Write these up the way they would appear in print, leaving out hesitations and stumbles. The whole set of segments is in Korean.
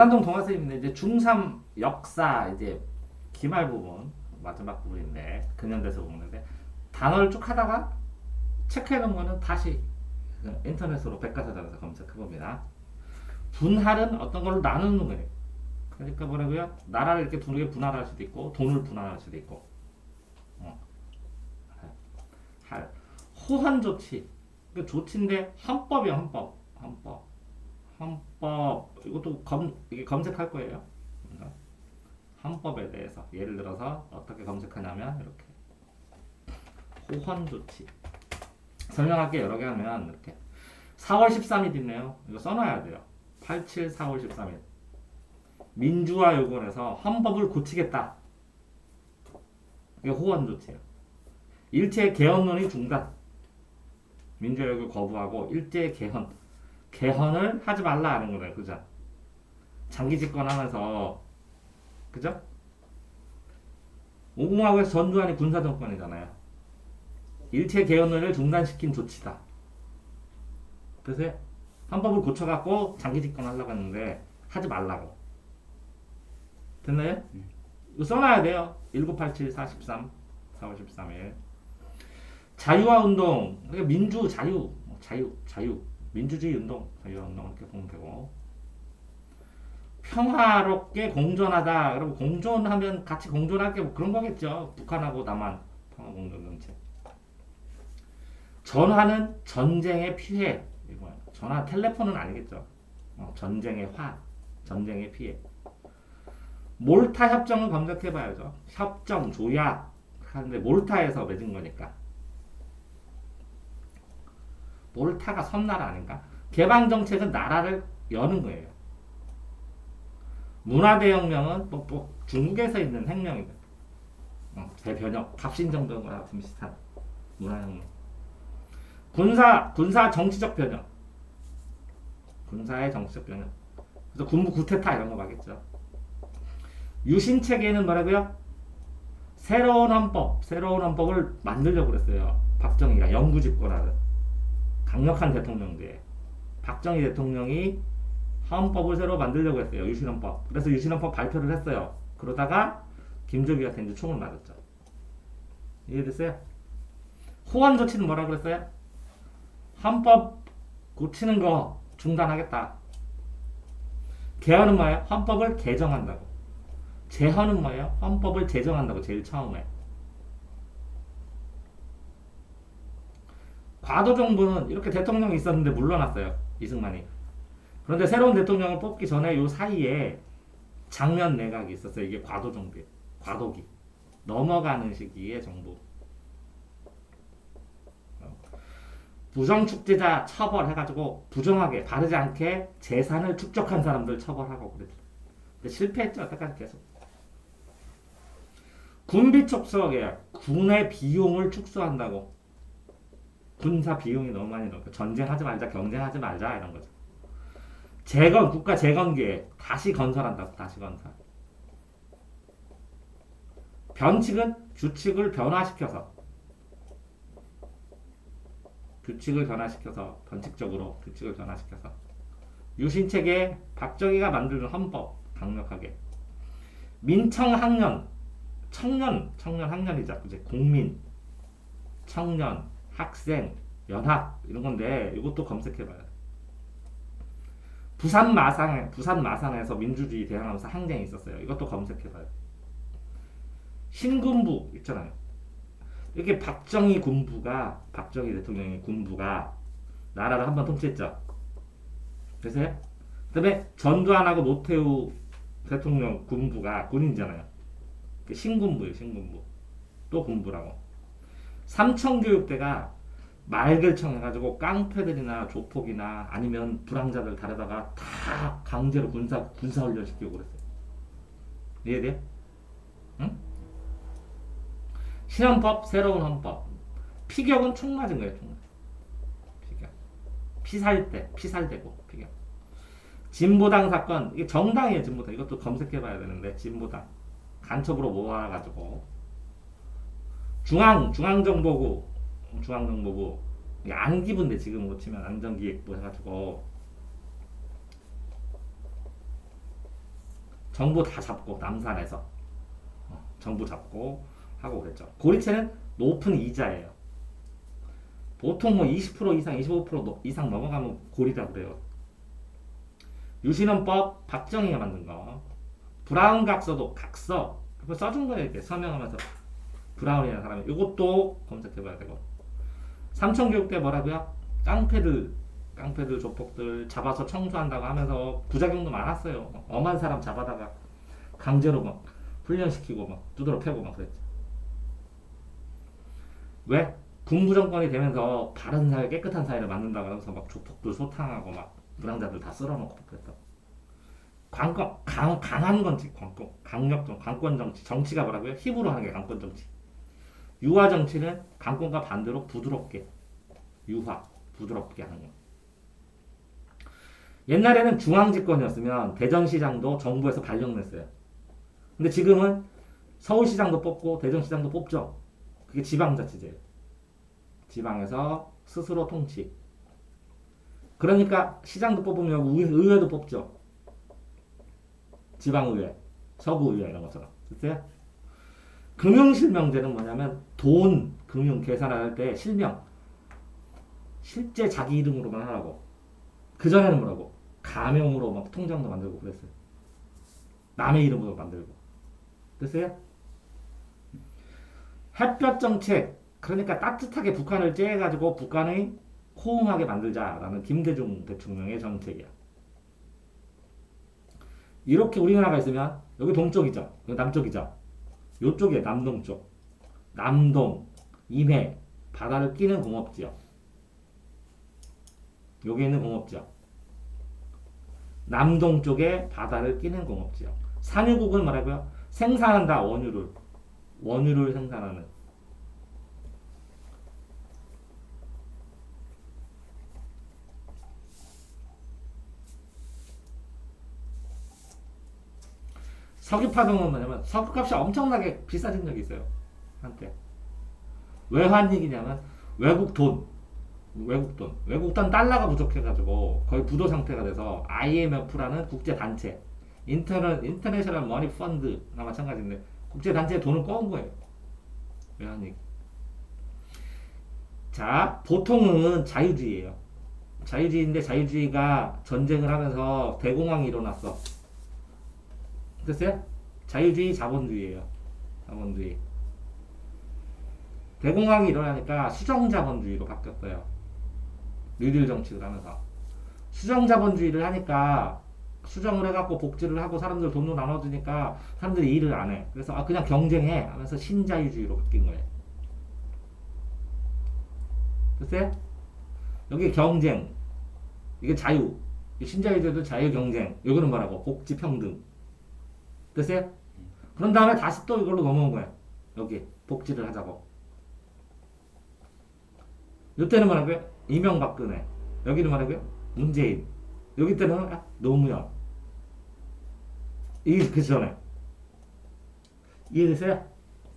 한동 동화쌤인데 이제 중3 역사 이제 기말 부분 마지막 부분인데 근현대에서 보는데 단어를 쭉 하다가 체크해 놓은 거는 다시 인터넷으로 백과사전에서 검색해 봅니다. 분할은 어떤 걸로 나누는 거예요. 그러니까 뭐라고요? 나라를 이렇게 두 개 분할할 수도 있고 돈을 분할할 수도 있고. 어. 할 호환 조치. 그 조치인데 헌법이야 헌법. 헌법 이것도 이게 검색할 거예요. 그러니까 헌법에 대해서 예를 들어서 어떻게 검색하냐면 이렇게 호헌 조치 설명할 게 여러 개 하면 이렇게 4월 13일 있네요. 이거 써놔야 돼요. 87 4월 13일 민주화 요건에서 헌법을 고치겠다. 이게 호헌 조치예요. 일제 개헌론이 중단. 민주화요구를 거부하고 일제 개헌을 하지 말라 하는 거예요. 그죠? 장기 집권하면서 그죠? 오공화국에서 전두환이 군사정권이잖아요. 일체 개헌을 중단시킨 조치다. 그래서 헌법을 고쳐갖고 장기 집권하려고 했는데 하지 말라고. 됐나요? 이거 써놔야 돼요. 1987 43 4월 13일 자유화 운동, 그러니까 민주 자유 민주주의 운동, 자유화 운동 이렇게 보면 되고 평화롭게 공존하다. 그리고 공존하면 같이 공존할 게 뭐 그런 거겠죠. 북한하고 남한 평화 공존 정책. 전화는 전쟁의 피해. 이거야. 전화 텔레폰은 아니겠죠. 전쟁의 전쟁의 피해. 몰타 협정을 검색해봐야죠. 협정, 조약 하는데 몰타에서 맺은 거니까. 몰타가 섬나라 아닌가? 개방 정책은 나라를 여는 거예요. 문화대혁명은 뭐 중국에서 있는 혁명이다. 대변혁, 갑신정변과 같은 비슷한 문화혁명. 군사 정치적 변혁. 군사의 정치적 변혁. 그래서 군부 구테타 이런 거 말겠죠. 유신 체계는 뭐라고요? 새로운 헌법을 만들려고 그랬어요. 박정희가 영구 집권하는 강력한 대통령제. 박정희 대통령이 헌법을 새로 만들려고 했어요. 유신헌법. 그래서 유신헌법 발표를 했어요. 그러다가 김조기한테 이제 총을 맞았죠. 이해됐어요? 호환 조치는 뭐라 그랬어요? 헌법 고치는 거 중단하겠다. 개헌은 뭐예요? 헌법을 개정한다고. 제헌은 뭐예요? 헌법을 제정한다고 제일 처음에. 과도 정부는 이렇게 대통령이 있었는데 물러났어요. 이승만이. 그런데 새로운 대통령을 뽑기 전에 요 사이에 장면 내각이 있었어요. 이게 과도 정부예요. 과도기. 넘어가는 시기의 정부. 부정축제자 처벌해가지고 부정하게 바르지 않게 재산을 축적한 사람들 처벌하고 그랬죠. 근데 실패했죠. 여태까지 계속. 군비 축소예요. 군의 비용을 축소한다고. 군사 비용이 너무 많이 들어. 전쟁하지 말자, 경쟁하지 말자 이런 거죠. 국가 재건 계획 다시 건설한다고. 다시 건설. 규칙을 변화시켜서 변칙적으로 규칙을 변화시켜서 유신체계 박정희가 만드는 헌법 강력하게 민청학년 청년 학년이자 이제 국민 청년 학생 연합 이런 건데 이것도 검색해봐요. 부산 마산에서 민주주의 대항하면서 항쟁이 있었어요. 이것도 검색해봐요. 신군부 있잖아요. 이렇게 박정희 대통령의 군부가 나라를 한번 통치했죠. 그래서 그다음에 전두환하고 노태우 대통령 군부가 군인이잖아요. 신군부예요. 신군부. 또 군부라고. 삼청교육대가 말결청 해가지고 깡패들이나 조폭이나 아니면 불황자들 다려다가 다 강제로 군사훈련 시키고 그랬어요. 이해돼요? 응? 신헌법, 새로운 헌법. 피격은 총 맞은 거예요. 총. 피격. 피살되고 피격. 진보당 사건. 이게 정당이에요. 진보당. 이것도 검색해봐야 되는데 진보당 간첩으로 모아가지고 중앙정보부 안기부인데 지금으로 치면 안전기획부 해가지고 정부 다 잡고 남산에서 정부 잡고 하고 그랬죠. 고리채는 높은 이자예요. 보통 뭐 20% 이상, 25% 이상 넘어가면 고리라고 그래요. 유신헌법 박정희가 만든 거. 브라운 각서도 각서. 그거 써준 거예요. 이렇게 서명하면서. 브라운이라는 사람이. 이것도 검색해봐야 되고. 삼천교육 때 뭐라고요? 깡패들, 조폭들 잡아서 청소한다고 하면서 부작용도 많았어요. 엄한 사람 잡아다가 강제로 막 훈련시키고 막 두드러 패고 막 그랬죠. 왜? 군부 정권이 되면서 바른 사회, 깨끗한 사회를 만든다고 하면서 막 조폭들 소탕하고 막 무당자들 다 쓸어놓고 그랬어. 강한 정치, 강권 정치, 정치가 뭐라고요? 힘으로 하는 게 강권 정치. 유화 정치는 강권과 반대로 부드럽게, 부드럽게 하는 거. 옛날에는 중앙집권이었으면 대전시장도 정부에서 발령냈어요. 근데 지금은 서울시장도 뽑고 대전시장도 뽑죠. 그게 지방자치제예요. 지방에서 스스로 통치. 그러니까 시장도 뽑으면 의회도 뽑죠. 지방의회, 서구의회 이런 것처럼. 됐어요? 금융실명제는 뭐냐면 돈, 금융 계산할 때 실명. 실제 자기 이름으로만 하라고. 그전에는 뭐라고? 가명으로 막 통장도 만들고 그랬어요. 남의 이름으로 만들고. 됐어요? 햇볕 정책. 그러니까 따뜻하게 북한을 쬐가지고 북한의 호응하게 만들자라는 김대중 대통령의 정책이야. 이렇게 우리나라가 있으면 여기 동쪽이죠. 여기 남쪽이죠. 요쪽에 남동쪽. 남동, 임해, 바다를 끼는 공업지역. 여기 있는 공업지역. 남동 쪽에 바다를 끼는 공업지역. 산유국은 뭐라고요? 생산한다, 원유를. 원유를 생산하는. 석유 파동은 뭐냐면 석유값이 엄청나게 비싸진 적이 있어요. 한때. 왜 환익이냐면 외국 돈 달러가 부족해가지고 거의 부도 상태가 돼서 IMF라는 국제 단체, 인터내셔널 머니 펀드나 마찬가지인데 국제 단체에 돈을 꺼온 거예요. 왜 환익? 자, 보통은 자유주의예요. 자유주의인데 자유주의가 전쟁을 하면서 대공황이 일어났어. 됐어요? 자유주의, 자본주의예요. 자본주의. 대공황이 일어나니까 수정자본주의로 바뀌었어요. 뉴딜 정책을 하면서. 수정자본주의를 하니까 수정을 해갖고 복지를 하고 사람들 돈도 나눠주니까 사람들이 일을 안 해. 그래서 그냥 경쟁해 하면서 신자유주의로 바뀐 거예요. 됐어요? 여기 경쟁. 이게 자유. 신자유주의도 자유 경쟁. 이거는 뭐라고? 복지 평등. 됐어요? 그런 다음에 다시 또 이걸로 넘어온 거야. 여기 복지를 하자고. 이때는 뭐라고요? 이명박근혜. 여기는 뭐라고요? 문재인. 여기 때는 노무현. 이게 그 전에. 이해되세요?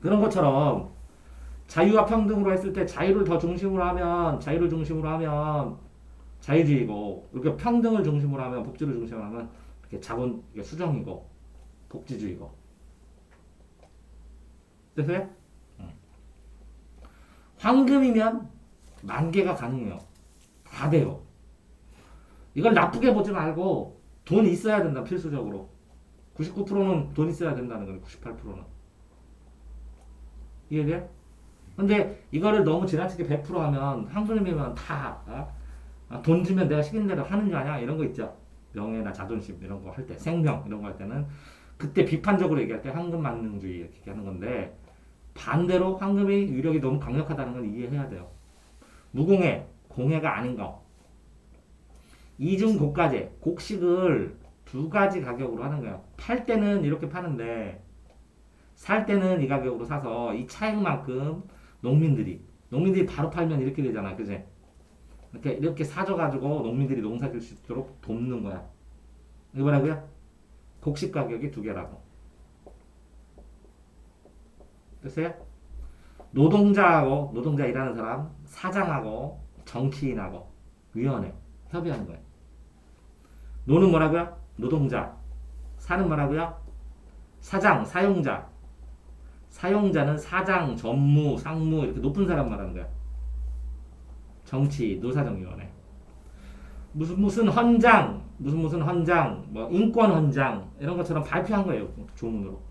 그런 것처럼 자유와 평등으로 했을 때 자유를 중심으로 하면 자유주의고, 이렇게 평등을 중심으로 하면, 복지를 중심으로 하면 이렇게 이게 수정이고 복지주의고. 됐어요? 황금이면 만개가 가능해요. 다 돼요. 이걸 나쁘게 보지 말고 돈 있어야 된다, 필수적으로. 99%는 돈 있어야 된다는 거예요. 98%는. 이해돼? 근데 이거를 너무 지나치게 100% 하면 황금이면 돈 주면 내가 시킨 대로 하는 줄 아냐? 이런 거 있죠. 명예나 자존심 이런 거 할 때, 생명 이런 거 할 때는 그때 비판적으로 얘기할 때 황금 만능주의 이렇게 하는 건데, 반대로 황금의 위력이 너무 강력하다는 걸 이해해야 돼요. 무공해, 공해가 아닌 거. 이중고가제, 곡식을 두 가지 가격으로 하는 거예요. 팔 때는 이렇게 파는데 살 때는 이 가격으로 사서 이 차익만큼 농민들이 바로 팔면 이렇게 되잖아, 그제? 이렇게 사줘가지고 농민들이 농사 질 수 있도록 돕는 거야. 이거 뭐라고요? 곡식 가격이 두 개라고. 됐어요? 노동자 일하는 사람, 사장하고 정치인하고 위원회 협의하는 거예요. 노는 뭐라고요? 노동자. 사는 뭐라고요? 사장, 사용자. 사용자는 사장, 전무, 상무 이렇게 높은 사람 말하는 거야. 정치, 노사정위원회. 무슨 헌장, 무슨 헌장, 뭐 인권 헌장 이런 것처럼 발표한 거예요. 조문으로.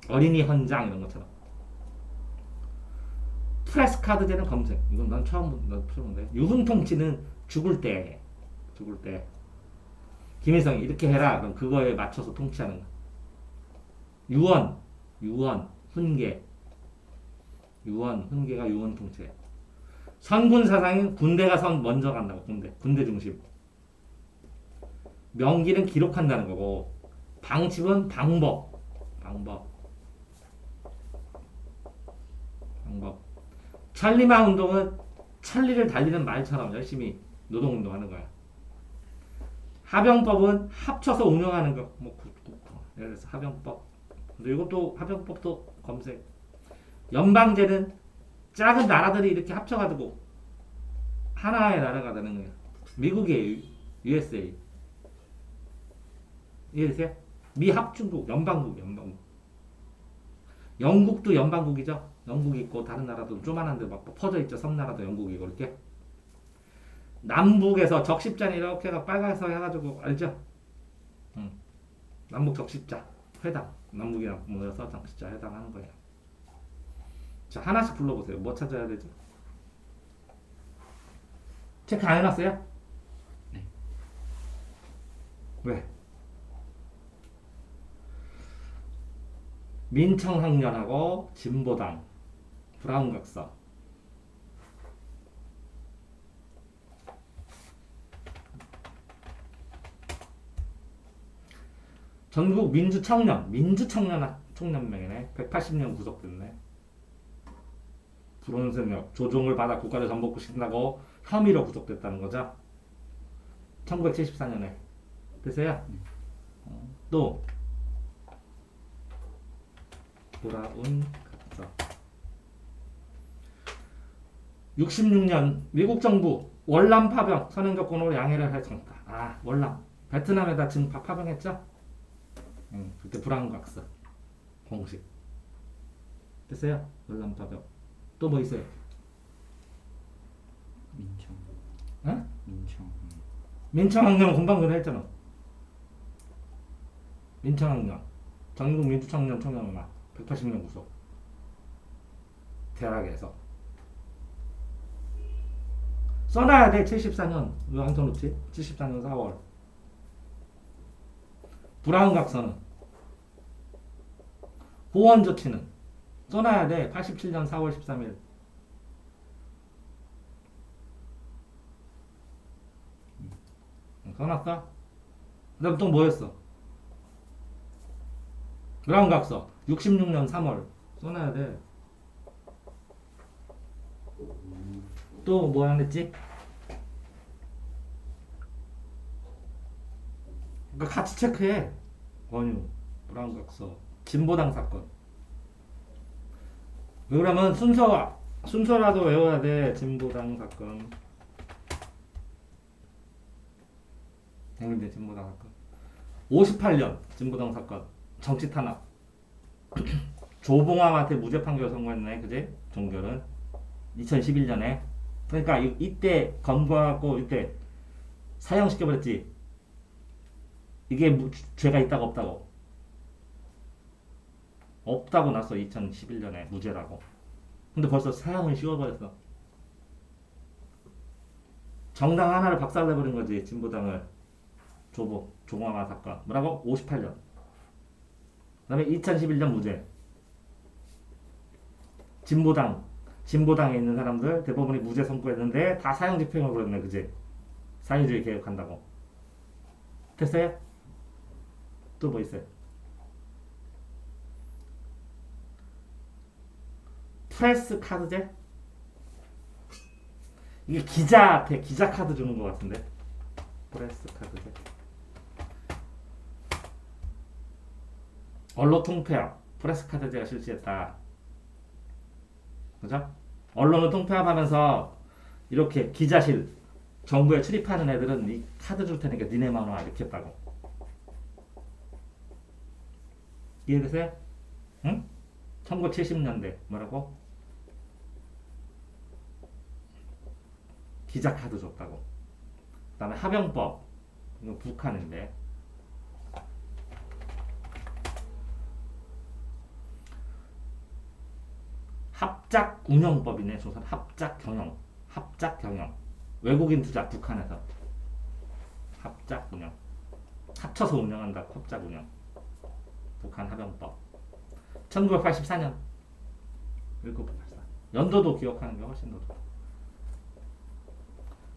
어린이 헌장 이런 것처럼. 프레스 카드제는 검색. 이건 난 처음 보는데. 유흥통치는 죽을 때. 김일성이 이렇게 해라. 그럼 그거에 맞춰서 통치하는 거. 훈계. 훈계가 유언 통치. 선군 사상인 군대가 먼저 간다고. 군대 중심. 명기는 기록한다는 거고. 방침은 방법. 천리마 운동은 천리를 달리는 말처럼 열심히 노동운동하는 거야. 하병법은 합쳐서 운영하는 거. 예를 들어서 하병법. 근데 이것도 하병법도 검색. 연방제는 작은 나라들이 이렇게 합쳐가지고 하나의 나라가 되는 거예요. 미국의 USA. 이해되세요? 미합중국, 연방국. 영국도 연방국이죠. 영국이 있고 다른 나라도 조만한데 막 퍼져 있죠. 섬나라도 영국이고 이렇게. 남북에서 적십자는 이렇게 빨간색 해가지고 알죠? 남북 적십자 회담. 남북이랑 모여서 적십자 회담하는 거예요. 자, 하나씩 불러보세요. 뭐 찾아야 되죠? 체크 안 해놨어요? 네. 왜? 민청학년하고 진보당 브라운각서. 전국 민주청년명이네. 180년 구속됐네. 불온성역 조종을 받아 국가를 전복시킨다고 혐의로 구속됐다는 거죠. 1974년에. 됐어요? 또 돌아온 각서. 66년 미국 정부 월남 파병 선행조건으로 양해를 해줬다. 월남 베트남에다 지금 파병했죠? 그때 불안각서 공식. 됐어요? 월남 파병. 또 뭐 있어요? 민청학년 금방 전에 했잖아. 민청학년 전국 민주청년 총연합 180년 구속. 대학에서 써놔야 돼. 74년 왜 안 써놓지? 74년 4월. 브라운각서는 보원조치는 써놔야 돼. 87년 4월 13일. 써놨어? 그 다음 또 뭐였어? 브라운각서 66년 3월 써놔야 돼. 또 뭐 안 했지? 그러니까 같이 체크해. 권유, 브라운각서, 진보당 사건. 왜 그러면 순서라도 외워야 돼. 진보당 사건. 진보당 사건. 58년 진보당 사건. 정치 탄압. 조봉암한테 무죄 판결 선고했네. 그지? 종결은 2011년에. 그러니까 이때 검거하고 이때 사형시켜버렸지. 이게 죄가 있다고 없다고? 없다고 났어. 2011년에 무죄라고. 근데 벌써 사형을 씌워버렸어. 정당 하나를 박살내버린 거지. 진보당을. 조봉암 사건. 뭐라고? 58년. 그 다음에 2011년 무죄. 진보당에 있는 사람들 대부분이 무죄 선고했는데 다 사형 집행을 벌였네. 그지? 사회주의 개혁한다고. 됐어요? 또 뭐 있어요? 프레스 카드제? 이게 기자한테 기자 카드 주는 것 같은데. 프레스 카드제. 언론 통폐합. 프레스 카드제가 실시했다. 그죠? 언론을 통폐합하면서 이렇게 기자실 정부에 출입하는 애들은 이 카드 줄 테니까 니네만 와 이렇게 했다고. 이해되세요? 응? 1970년대 뭐라고? 기자 카드 줬다고. 그 다음에 합병법. 이거 북한인데. 합작 운영법이네. 조선 합작 경영. 합작 경영. 외국인 투자 북한에서. 합작 운영. 합쳐서 운영한다. 합작 운영. 북한 합병법. 1984년. 1984. 연도도 기억하는 게 훨씬 더 좋다.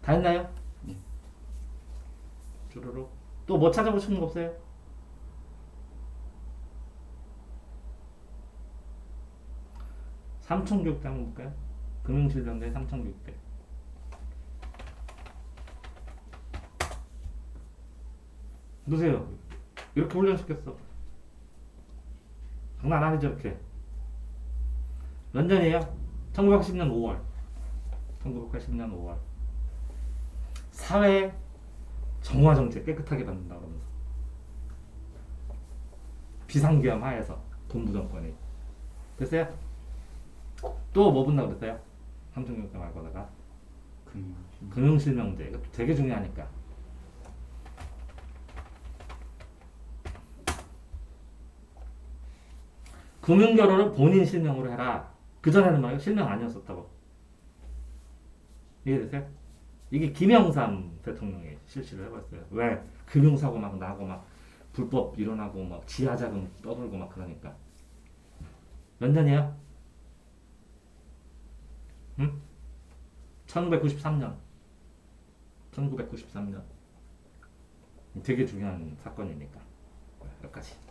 다 했나요? 네. 주르륵. 또 뭐 찾아보시는 거 없어요? 삼천교육대 한번 볼까요? 금융실명제 삼천교육대. 보세요. 이렇게 훈련시켰어. 장난 아니죠, 이렇게. 몇 년이에요? 1980년 5월. 1980년 5월. 사회 정화 정책 깨끗하게 받는다 그러면서. 비상계엄 하에서 본부 정권이. 됐어요? 또 뭐 본다 그랬어요? 삼천교육대 말고다가 금융실명제. 이거 되게 중요하니까. 금융결호를 본인 실명으로 해라. 그전에는 말이야 실명 아니었었다고. 이해되세요? 이게 김영삼 대통령이 실시를 해봤어요. 왜? 금융사고 막 나고 막 불법 일어나고 막 지하자금 떠들고 막 그러니까. 몇 년이에요? 응? 1993년. 1993년. 되게 중요한 사건이니까. 여기까지.